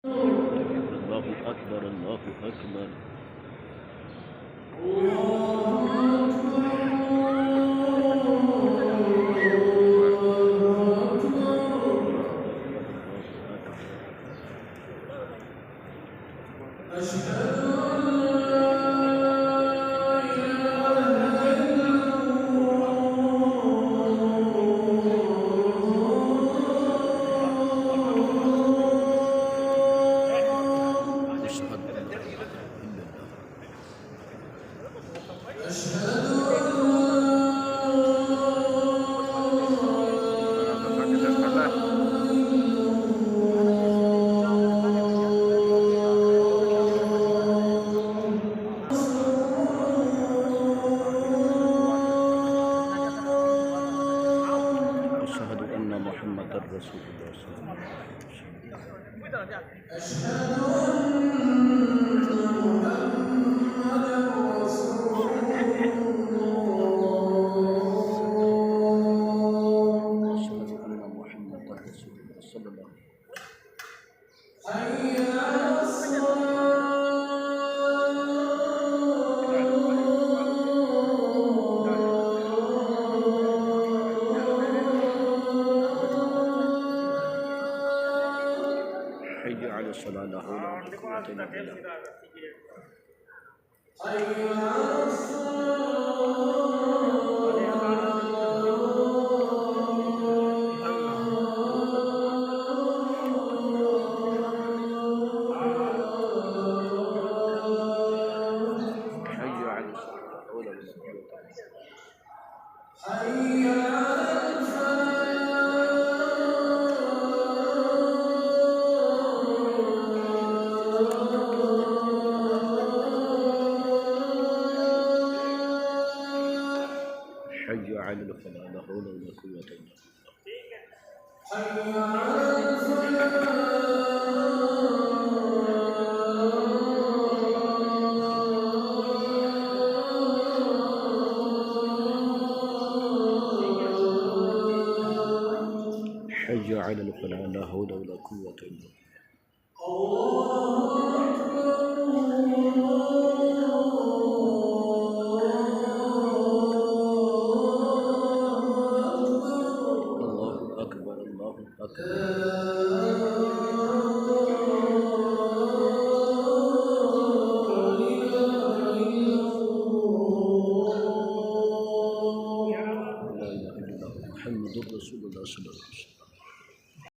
الله أكبر الله أكبر. أشهد أن محمد رسول الله صلى الله عليه وسلم. أشهد أن محمد رسول الله صلى الله عليه وسلم. حي على الصلاة لا حول ولا قوة إلا بالله. حي على الصلاة لا حول ولا قوة إلا بالله. حي على الفلاح لا حول ولا قوة إلا بالله. حي على الفلاح لا حول ولا قوة إلا بالله. الله أكبر الله أكبر.